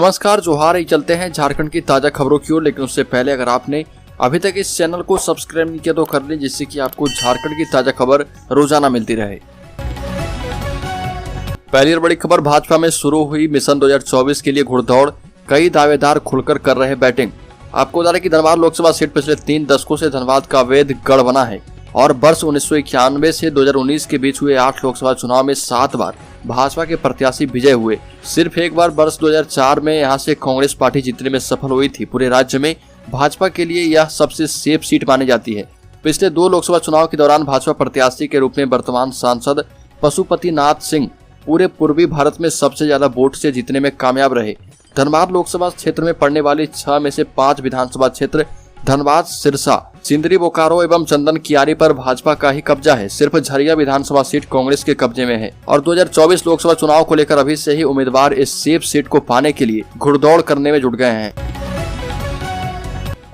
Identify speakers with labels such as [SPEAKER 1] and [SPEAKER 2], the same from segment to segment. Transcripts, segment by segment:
[SPEAKER 1] नमस्कार, जोहार। ही चलते हैं झारखंड की ताजा खबरों की ओर, लेकिन उससे पहले अगर आपने अभी तक इस चैनल को सब्सक्राइब नहीं किया तो कर लें, जिससे कि आपको झारखंड की ताजा खबर रोजाना मिलती रहे। पहली और बड़ी खबर, भाजपा में शुरू हुई मिशन 2024 के लिए घुड़दौड़, कई दावेदार खुलकर कर रहे बैटिंग। आपको बता दें कि धनबाद लोकसभा सीट पिछले 3 दशकों से धनबाद का अवैध गढ़ बना है और वर्ष 1991 से 2019 के बीच हुए 8 लोकसभा चुनाव में 7 बार भाजपा के प्रत्याशी विजय हुए। सिर्फ एक बार वर्ष 2004 में यहां से कांग्रेस पार्टी जीतने में सफल हुई थी। पूरे राज्य में भाजपा के लिए यह सबसे सेफ सीट मानी जाती है। पिछले 2 लोकसभा चुनाव के दौरान भाजपा प्रत्याशी के रूप में वर्तमान सांसद पशुपतिनाथ सिंह पूरे पूर्वी भारत में सबसे ज्यादा वोट से जीतने में कामयाब रहे। धनबाद लोकसभा क्षेत्र में पड़ने वाली 6 में से 5 विधानसभा क्षेत्र धनबाद, सिरसा, सिंदरी, बोकारो एवं चंदन कियारी पर भाजपा का ही कब्जा है। सिर्फ झरिया विधानसभा सीट कांग्रेस के कब्जे में है और 2024 लोकसभा चुनाव को लेकर अभी से ही उम्मीदवार इस सेफ सीट को पाने के लिए घुड़दौड़ करने में जुट गए हैं।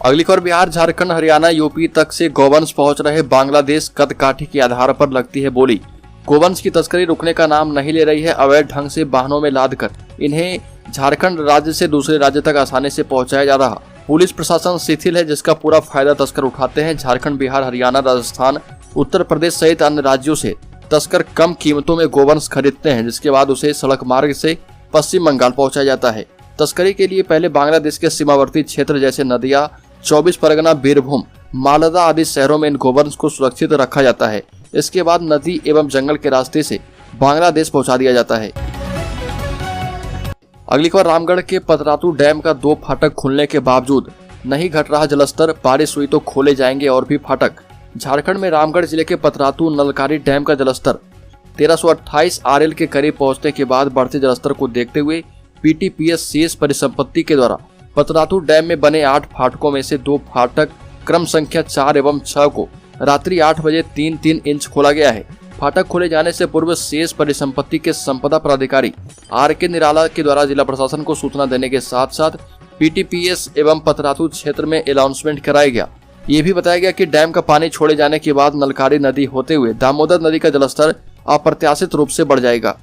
[SPEAKER 1] अगली खबर, बिहार, झारखंड, हरियाणा, यूपी तक से गौवंश पहुंच रहे बांग्लादेश कदकाठी के आधार पर लगती है बोली। गौवंश की तस्करी रुकने का नाम नहीं ले रही है। अवैध ढंग से वाहनों में लादकर इन्हें झारखंड राज्य से दूसरे राज्य तक आसानी से पहुंचाया जा रहा। पुलिस प्रशासन शिथिल है, जिसका पूरा फायदा तस्कर उठाते हैं। झारखंड, बिहार, हरियाणा, राजस्थान, उत्तर प्रदेश सहित अन्य राज्यों से तस्कर कम कीमतों में गोवंश खरीदते हैं, जिसके बाद उसे सड़क मार्ग से पश्चिम बंगाल पहुंचाया जाता है। तस्करी के लिए पहले बांग्लादेश के सीमावर्ती क्षेत्र जैसे नदिया, 24 परगना, बीरभूम, मालदा आदि शहरों में इन गोवंश को सुरक्षित रखा जाता है। इसके बाद नदी एवं जंगल के रास्ते से बांग्लादेश पहुंचा दिया जाता है। अगली खबर, रामगढ़ के पतरातू डैम का 2 फाटक खुलने के बावजूद नहीं घट रहा जलस्तर। बारिश हुई तो खोले जाएंगे और भी फाटक। झारखंड में रामगढ़ जिले के पतरातू नलकारी डैम का जलस्तर 1328 RL के करीब पहुंचने के बाद बढ़ते जलस्तर को देखते हुए PTPS शेष परिसंपत्ति के द्वारा पतरातू डैम में बने 8 फाटकों में से 2 फाटक क्रम संख्या 4 एवं 6 को रात्रि 8 बजे 3-3 इंच खोला गया है। फाटक खोले जाने से पूर्व शेष परिसंपत्ति के संपदा पदाधिकारी RK निराला के द्वारा जिला प्रशासन को सूचना देने के साथ साथ PTPS एवं पतरातू क्षेत्र में अनाउंसमेंट कराया गया। ये भी बताया गया कि डैम का पानी छोड़े जाने के बाद नलकारी नदी होते हुए दामोदर नदी का जलस्तर अप्रत्याशित रूप से बढ़ जाएगा।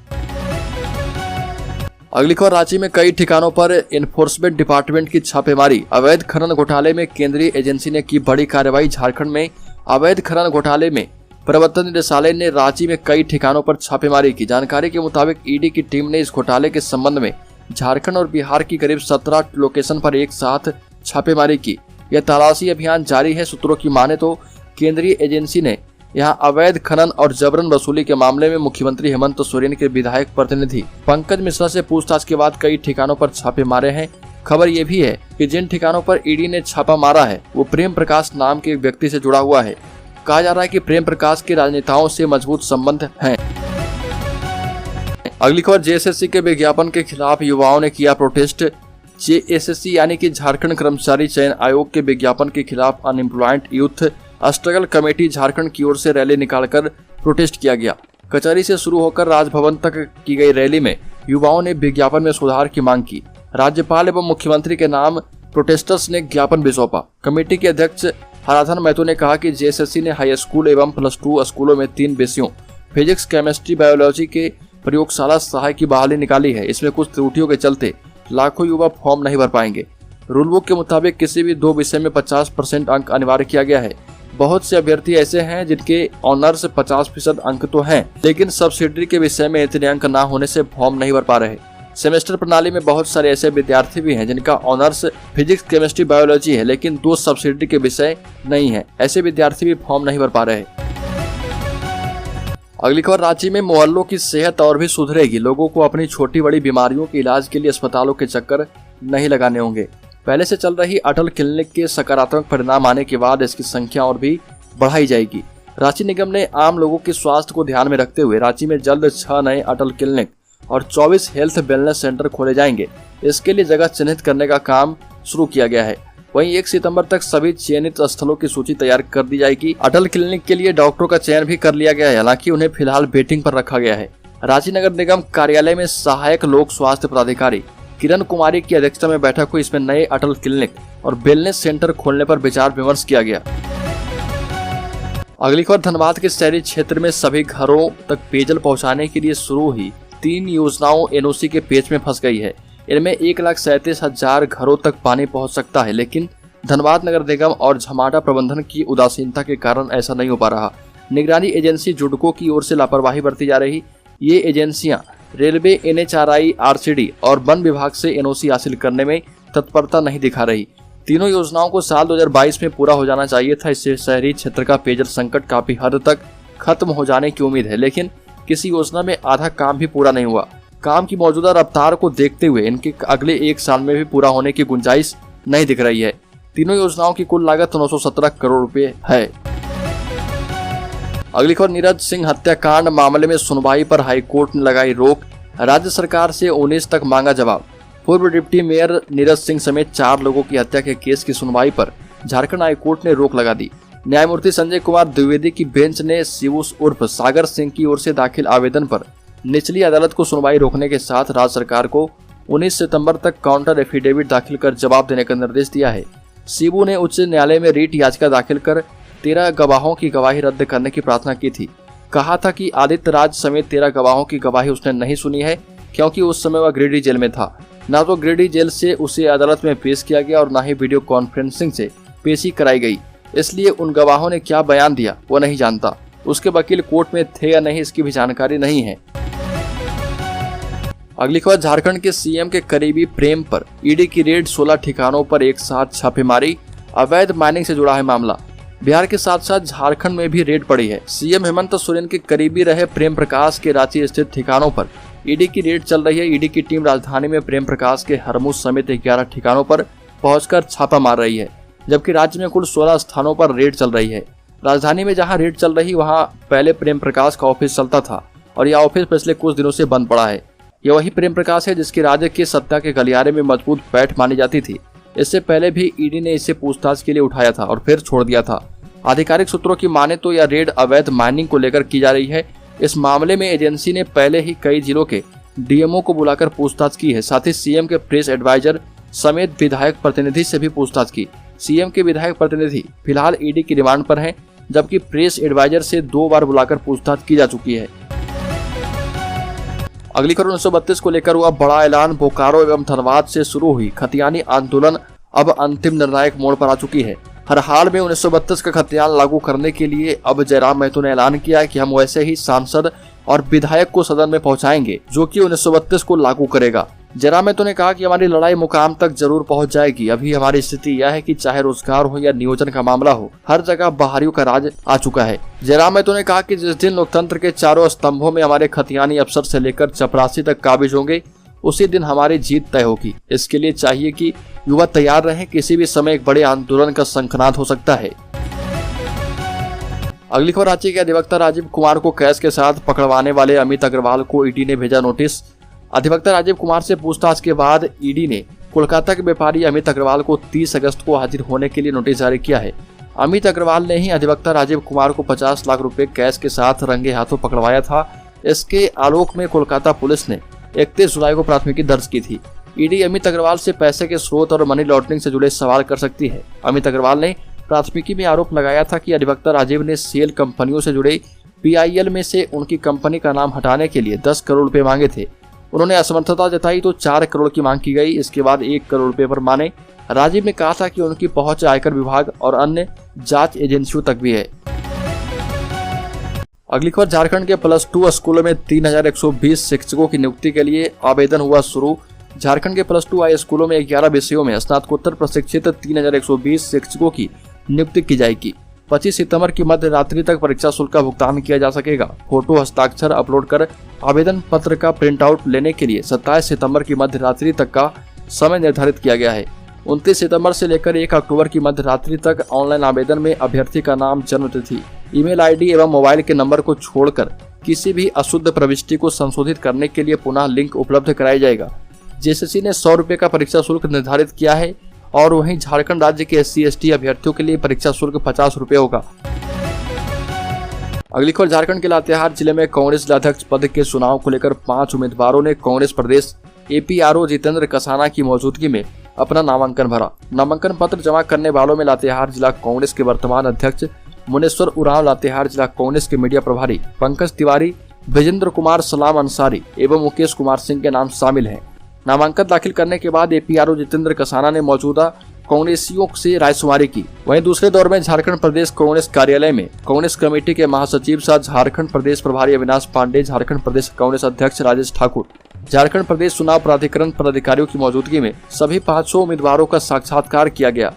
[SPEAKER 1] अगली खबर, रांची में कई ठिकानों पर एनफोर्समेंट डिपार्टमेंट की छापेमारी। अवैध खनन घोटाले में केंद्रीय एजेंसी ने की बड़ी कार्रवाई। झारखंड में अवैध खनन घोटाले में प्रवर्तन निदेशालय ने रांची में कई ठिकानों पर छापेमारी की। जानकारी के मुताबिक ED की टीम ने इस घोटाले के संबंध में झारखंड और बिहार की करीब 17 लोकेशन पर एक साथ छापेमारी की। यह तलाशी अभियान जारी है। सूत्रों की माने तो केंद्रीय एजेंसी ने यहां अवैध खनन और जबरन वसूली के मामले में मुख्यमंत्री हेमंत सोरेन के विधायक प्रतिनिधि पंकज मिश्रा से पूछताछ के बाद कई ठिकानों पर छापे मारे हैं। खबर यह भी है कि जिन ठिकानों पर ED ने छापा मारा है वो प्रेम प्रकाश नाम के व्यक्ति से जुड़ा हुआ है। कहा जा रहा है कि प्रेम प्रकाश के राजनेताओं से मजबूत संबंध हैं। अगली खबर, JSSC के विज्ञापन के खिलाफ युवाओं ने किया प्रोटेस्ट। JSSC यानी कि झारखंड कर्मचारी चयन आयोग के विज्ञापन के खिलाफ unemployed youth struggle committee Jharkhand की ओर से रैली निकालकर प्रोटेस्ट किया गया। कचहरी से शुरू होकर राजभवन तक की गई रैली में युवाओं ने विज्ञापन में सुधार की मांग की। राज्यपाल एवं मुख्यमंत्री के नाम प्रोटेस्टर्स ने ज्ञापन भी सौंपा। कमेटी के अध्यक्ष हराधन महतो ने कहा कि JSSC ने हाई स्कूल एवं +2 स्कूलों में 3 विषयों फिजिक्स, केमिस्ट्री, बायोलॉजी के प्रयोगशाला सहायक की बहाली निकाली है। इसमें कुछ त्रुटियों के चलते लाखों युवा फॉर्म नहीं भर पाएंगे। रूल बुक के मुताबिक किसी भी 2 विषय में 50% अंक अनिवार्य किया गया है। बहुत से अभ्यर्थी ऐसे हैं जिनके ऑनर्स 50% अंक तो हैं, लेकिन सब्सिडरी के विषय में इतने अंक न होने से फॉर्म नहीं भर पा रहे। सेमेस्टर प्रणाली में बहुत सारे ऐसे विद्यार्थी भी हैं जिनका ऑनर्स फिजिक्स, केमिस्ट्री, बायोलॉजी है, लेकिन 2 सब्सिडी के विषय नहीं है। ऐसे विद्यार्थी भी फॉर्म नहीं भर पा रहे। अगली खबर, रांची में मोहल्लों की सेहत और भी सुधरेगी। लोगों को अपनी छोटी बड़ी बीमारियों के इलाज के लिए अस्पतालों के चक्कर नहीं लगाने होंगे। पहले से चल रही अटल क्लिनिक के सकारात्मक परिणाम आने के बाद इसकी संख्या और भी बढ़ाई जाएगी। रांची निगम ने आम लोगों के स्वास्थ्य को ध्यान में रखते हुए रांची में जल्द 6 नए अटल क्लिनिक और 24 हेल्थ वेलनेस सेंटर खोले जाएंगे। इसके लिए जगह चिन्हित करने का काम शुरू किया गया है। वहीं 1 सितंबर तक सभी चयनित स्थलों की सूची तैयार कर दी जाएगी। अटल क्लिनिक के लिए डॉक्टरों का चयन भी कर लिया गया है, हालांकि उन्हें फिलहाल वेटिंग पर रखा गया है। रांची नगर निगम कार्यालय में सहायक लोक स्वास्थ्य पदाधिकारी किरण कुमारी की अध्यक्षता में बैठक हुई। इसमें नए अटल क्लिनिक और वेलनेस सेंटर खोलने पर विचार विमर्श किया गया। अगली खबर, धनबाद के शहरी क्षेत्र में सभी घरों तक पेयजल पहुंचाने के लिए शुरू हुई 3 योजनाओं NOC के पेच में फंस गई है। इनमें 1,37,000 घरों तक पानी पहुंच सकता है, लेकिन धनबाद नगर निगम और झमाटा प्रबंधन की उदासीनता के कारण ऐसा नहीं हो पा रहा। निगरानी एजेंसी जुडको की ओर से लापरवाही बरती जा रही। ये एजेंसियां रेलवे, NHRI, RCD और वन विभाग से NOC हासिल करने में तत्परता नहीं दिखा रही। तीनों योजनाओं को साल 2022 में पूरा हो जाना चाहिए था। इससे शहरी क्षेत्र का पेयजल संकट काफी हद तक खत्म हो जाने की उम्मीद है, लेकिन किसी योजना में आधा काम भी पूरा नहीं हुआ। काम की मौजूदा रफ्तार को देखते हुए इनके अगले 1 साल में भी पूरा होने की गुंजाइश नहीं दिख रही है। तीनों योजनाओं की कुल लागत 917 करोड़ रुपए है। अगली खबर, नीरज सिंह हत्याकांड मामले में सुनवाई पर हाईकोर्ट ने लगाई रोक। राज्य सरकार से 19 तक मांगा जवाब। पूर्व डिप्टी मेयर नीरज सिंह समेत 4 लोगों की हत्या के केस की सुनवाई पर झारखंड हाईकोर्ट ने रोक लगा दी। न्यायमूर्ति संजय कुमार द्विवेदी की बेंच ने शिवू उर्फ सागर सिंह की ओर से दाखिल आवेदन पर निचली अदालत को सुनवाई रोकने के साथ राज्य सरकार को 19 सितंबर तक काउंटर एफिडेविट दाखिल कर जवाब देने का निर्देश दिया है। शिवू ने उच्च न्यायालय में रीट याचिका दाखिल कर 13 गवाहों की गवाही रद्द करने की प्रार्थना की थी। कहा था कि आदित्य राज समेत 13 गवाहों की गवाही उसने नहीं सुनी है, क्योंकि उस समय वह गिरिडीह जेल में था। न तो गिरिडीह जेल से उसे अदालत में पेश किया गया और न ही वीडियो कॉन्फ्रेंसिंग से पेशी कराई गई, इसलिए उन गवाहों ने क्या बयान दिया वो नहीं जानता। उसके वकील कोर्ट में थे या नहीं इसकी भी जानकारी नहीं है। अगली खबर, झारखंड के CM के करीबी प्रेम पर ईडी की रेड, 16 ठिकानों पर एक साथ छापेमारी। अवैध माइनिंग से जुड़ा है मामला। बिहार के साथ साथ झारखंड में भी रेड पड़ी है। CM हेमंत सोरेन के करीबी रहे प्रेम प्रकाश के रांची स्थित ठिकानों पर ईडी की रेड चल रही है। ईडी की टीम राजधानी में प्रेम प्रकाश के हरमुज समेत 11 ठिकानों पर पहुंचकर छापा मार रही है, जबकि राज्य में कुल 16 स्थानों पर रेड चल रही है। राजधानी में जहां रेड चल रही वहां पहले प्रेम प्रकाश का ऑफिस चलता था और यह ऑफिस पिछले कुछ दिनों से बंद पड़ा है। यह वही प्रेम प्रकाश है जिसकी राज्य के सत्ता के गलियारे में मजबूत पैठ मानी जाती थी। इससे पहले भी ईडी ने इसे पूछताछ के लिए उठाया था और फिर छोड़ दिया था। आधिकारिक सूत्रों की माने तो यह रेड अवैध माइनिंग को लेकर की जा रही है। इस मामले में एजेंसी ने पहले ही कई जिलों के DMO को बुलाकर पूछताछ की है। साथ ही CM के प्रेस एडवाइजर समेत विधायक प्रतिनिधि से भी पूछताछ की। CM के विधायक प्रतिनिधि फिलहाल ईडी की रिमांड पर हैं, जबकि प्रेस एडवाइजर से 2 बार बुलाकर पूछताछ की जा चुकी है। अगली खबर, 1932 को लेकर हुआ बड़ा ऐलान। बोकारो एवं धनबाद से शुरू हुई खतियानी आंदोलन अब अंतिम निर्णायक मोड़ पर आ चुकी है। हर हाल में 1932 का खतियान लागू करने के लिए अब जयराम महतो ने ऐलान किया है कि हम वैसे ही सांसद और विधायक को सदन में पहुंचाएंगे जो कि 1932 को लागू करेगा। जयराम महतो ने कहा कि हमारी लड़ाई मुकाम तक जरूर पहुंच जाएगी। अभी हमारी स्थिति यह है कि चाहे रोजगार हो या नियोजन का मामला हो, हर जगह बाहरियों का राज आ चुका है। जयराम महतो ने कहा कि जिस दिन लोकतंत्र के चारों स्तंभों में हमारे खतियानी अफसर से लेकर चपरासी तक काबिज होंगे, उसी दिन हमारी जीत तय होगी। इसके लिए चाहिए कि युवा तैयार रहें। किसी भी समय एक बड़े आंदोलन का शंखनाद हो सकता है। अगली खबर, रांची के अधिवक्ता राजीव कुमार को कैश के साथ पकड़वाने वाले अमित अग्रवाल को ईडी ने भेजा नोटिस। अधिवक्ता राजीव कुमार से पूछताछ के बाद ईडी ने कोलकाता के व्यापारी अमित अग्रवाल को 30 अगस्त को हाजिर होने के लिए नोटिस जारी किया है। अमित अग्रवाल ने ही अधिवक्ता राजीव कुमार को 50 लाख रुपए कैश के साथ रंगे हाथों पकड़वाया था। इसके आलोक में कोलकाता पुलिस ने 31 जुलाई को प्राथमिकी दर्ज की थी। ईडी अमित अग्रवाल से पैसे के स्रोत और मनी लॉन्ड्रिंग से जुड़े सवाल कर सकती है। अमित अग्रवाल ने प्राथमिकी में आरोप लगाया था कि अधिवक्ता राजीव ने सेल कंपनियों से जुड़े PIL में से उनकी कंपनी का नाम हटाने के लिए 10 करोड़ रुपए मांगे थे। उन्होंने असमर्थता जताई तो 4 करोड़ की मांग की गई। इसके बाद 1 करोड़ रुपए पर माने। राजीव ने कहा था कि उनकी पहुंच आयकर विभाग और अन्य जांच एजेंसियों तक भी है। अगली खबर, झारखंड के +2 स्कूलों में 3120 शिक्षकों की नियुक्ति के लिए आवेदन हुआ शुरू। झारखंड के +2 हाई स्कूलों में 11 विषयों में स्नातकोत्तर प्रशिक्षित 3120 शिक्षकों की नियुक्ति की जाएगी। 25 सितंबर की मध्य रात्रि तक परीक्षा शुल्क का भुगतान किया जा सकेगा। फोटो हस्ताक्षर अपलोड कर आवेदन पत्र का प्रिंट आउट लेने के लिए 27 सितंबर की मध्य रात्रि तक का समय निर्धारित किया गया है। 29 सितंबर से लेकर 1 अक्टूबर की मध्य रात्रि तक ऑनलाइन आवेदन में अभ्यर्थी का नाम, जन्म तिथि, ईमेल ID एवं मोबाइल के नंबर को छोड़कर किसी भी अशुद्ध प्रविष्टि को संशोधित करने के लिए पुनः लिंक उपलब्ध कराया जाएगा। JSSC ने 100 रुपए का परीक्षा शुल्क निर्धारित किया है और वहीं झारखंड राज्य के SC/ST अभ्यर्थियों के लिए परीक्षा शुल्क 50 रुपए होगा। अगली खबर, झारखंड के लातेहार जिले में कांग्रेस जिलाध्यक्ष पद के चुनाव को लेकर 5 उम्मीदवारों ने कांग्रेस प्रदेश APRO जितेंद्र कसाना की मौजूदगी में अपना नामांकन भरा। नामांकन पत्र जमा करने वालों में लातेहार जिला कांग्रेस के वर्तमान अध्यक्ष मुनेश्वर उरांव, लातेहार जिला कांग्रेस के मीडिया प्रभारी पंकज तिवारी, विजेंद्र कुमार, सलाम अंसारी एवं मुकेश कुमार सिंह के नाम शामिल हैं। नामांकन दाखिल करने के बाद एपीआरओ जितेंद्र कसाना ने मौजूदा कांग्रेसियों से रायशुमारी की। वहीं दूसरे दौर में झारखंड प्रदेश कांग्रेस कार्यालय में कांग्रेस कमेटी के महासचिव सह झारखंड प्रदेश प्रभारी अविनाश पांडे, झारखंड प्रदेश कांग्रेस अध्यक्ष राजेश ठाकुर, झारखंड प्रदेश चुनाव प्राधिकरण पदाधिकारियों की मौजूदगी में सभी 500 उम्मीदवारों का साक्षात्कार किया गया।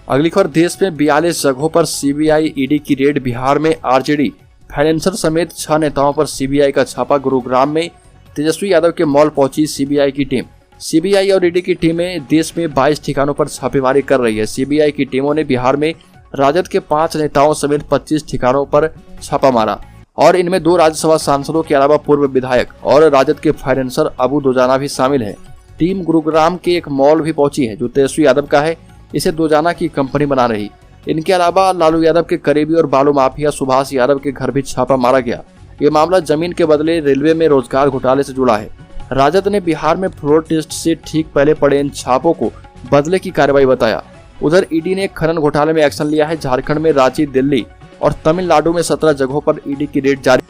[SPEAKER 1] अगली खबर, देश में 42 जगहों पर सीबीआई ईडी की रेड। बिहार में आरजेडी फाइनेंसर समेत 6 नेताओं पर सीबीआई का छापा। गुरुग्राम में तेजस्वी यादव के मॉल पहुंची सीबीआई की टीम। सीबीआई और ईडी की टीमें देश में 22 ठिकानों पर छापेमारी कर रही है। सीबीआई की टीमों ने बिहार में राजद के 5 नेताओं समेत 25 ठिकानों पर छापा मारा और इनमें 2 राज्यसभा सांसदों के अलावा पूर्व विधायक और राजद के फाइनेंसर अबू दोजाना भी शामिल है। टीम गुरुग्राम के एक मॉल भी पहुंची है जो तेजस्वी यादव का है। इसे दोजाना की कंपनी बना रही। इनके अलावा लालू यादव के करीबी और बालू माफिया सुभाष यादव के घर भी छापा मारा गया। ये मामला जमीन के बदले रेलवे में रोजगार घोटाले से जुड़ा है। राजद ने बिहार में फ्लोर टेस्ट से ठीक पहले पड़े इन छापों को बदले की कार्रवाई बताया। उधर ईडी ने खनन घोटाले में एक्शन लिया है। झारखंड में रांची, दिल्ली और तमिलनाडु में 17 जगहों पर ईडी की रेड जारी